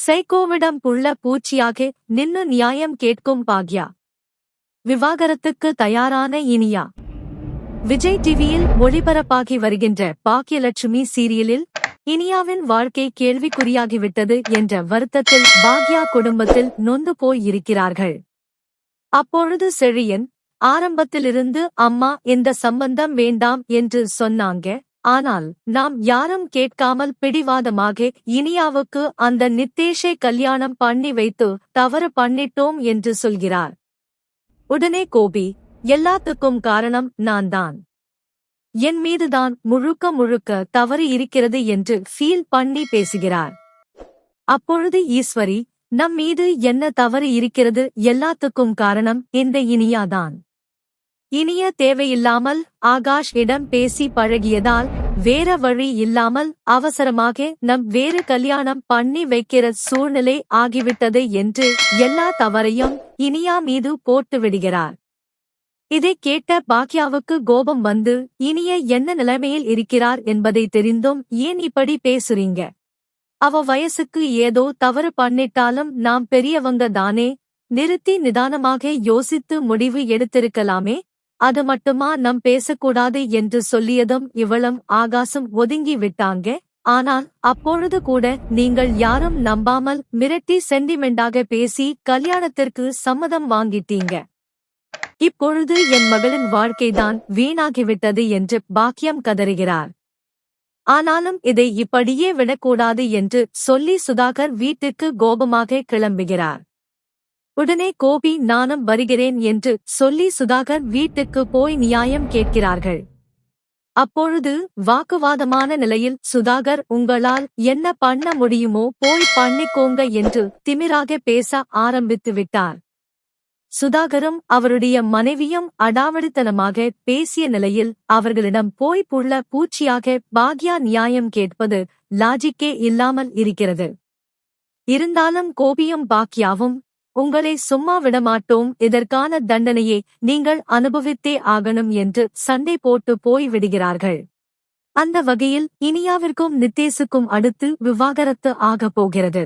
சைக்கோவிடம் புள்ள பூச்சியாக நின்னு நியாயம் கேட்கும் பாக்யா. விவாகரத்துக்கு தயாரான இனியா. விஜய் டிவியில் ஒளிபரப்பாகி வருகின்ற பாக்யலட்சுமி சீரியலில் இனியாவின் வாழ்க்கை கேள்விக்குறியாகிவிட்டது என்ற வருத்தத்தில் பாக்யா குடும்பத்தில் நொந்து போய் இருக்கிறார்கள். அப்பொழுது செழியன் ஆரம்பத்திலிருந்து அம்மா இந்த சம்பந்தம் வேண்டாம் என்று சொன்னாங்க. ஆனால் நாம் யாரும் கேட்காமல் பிடிவாதமாக இனியாவுக்கு அந்த நித்தேஷை கல்யாணம் பண்ணி வைத்து தவறு பண்ணிட்டோம் என்று சொல்கிறார். உடனே கோபி, எல்லாத்துக்கும் காரணம் நான்தான். என் மீதுதான் முழுக்க முழுக்க தவறு இருக்கிறது என்று ஃபீல் பண்ணி பேசுகிறார். அப்பொழுது ஈஸ்வரி, நம் மீது என்ன தவறு இருக்கிறது, எல்லாத்துக்கும் காரணம் இந்த இனியாதான். இனிய தேவையில்லாமல் ஆகாஷ் இடம் பேசி பழகியதால் வேற வழி இல்லாமல் அவசரமாக நம் வேறு கல்யாணம் பண்ணி வைக்கிற சூழ்நிலை ஆகிவிட்டது என்று எல்லா தவறையும் இனியா மீது போட்டு விடுகிறார். இதை கேட்ட பாக்யாவுக்கு கோபம் வந்து, இனிய என்ன நிலைமையில் இருக்கிறார் என்பதை தெரிந்தும் ஏன் இப்படி பேசுறீங்க? அவ வயசுக்கு ஏதோ தவறு பண்ணிட்டாலும் நாம் பெரியவங்க தானே, நிறுத்தி நிதானமாக யோசித்து முடிவு எடுத்திருக்கலாமே, அது மட்டுமா நம் பேசக்கூடாது என்று சொல்லியதும் இவளும் ஆகாசும் ஒதுங்கி விட்டாங்க. ஆனால் அப்பொழுது கூட நீங்கள் யாரும் நம்பாமல் மிரட்டி சென்டிமெண்டாக பேசி கல்யாணத்திற்கு சம்மதம் வாங்கிட்டீங்க. இப்பொழுது என் மகளின் வாழ்க்கைதான் வீணாகிவிட்டது என்று பாக்கியம் கதறுகிறார். ஆனாலும் இதை இப்படியே விடக்கூடாது என்று சொல்லி சுதாகர் வீட்டிற்கு கோபமாக கிளம்புகிறார். உடனே கோபி, நானும் வருகிறேன் என்று சொல்லி சுதாகர் வீட்டுக்கு போய் நியாயம் கேட்கிறார்கள். அப்பொழுது வாக்குவாதமான நிலையில் சுதாகர், உங்களால் என்ன பண்ண முடியுமோ போய் பண்ணிக்கோங்க என்று திமிராக பேச ஆரம்பித்து விட்டார். சுதாகரும் அவருடைய மனைவியும் அடாவடித்தனமாக பேசிய நிலையில் அவர்களிடம் போய் புள்ள பூச்சியாக பாக்யா நியாயம் கேட்பது லாஜிக்கே இல்லாமல் இருக்கிறது. இருந்தாலும் கோபியும் பாக்யாவும், உங்களை சும்மா விடமாட்டோம், இதற்கான தண்டனையை நீங்கள் அனுபவித்தே ஆகணும் என்று சண்டை போட்டு போய் விடுகிறார்கள். அந்த வகையில் இனியாவிற்கும் நித்தேஷுக்கும் அடுத்து விவாகரத்து ஆகப் போகிறது.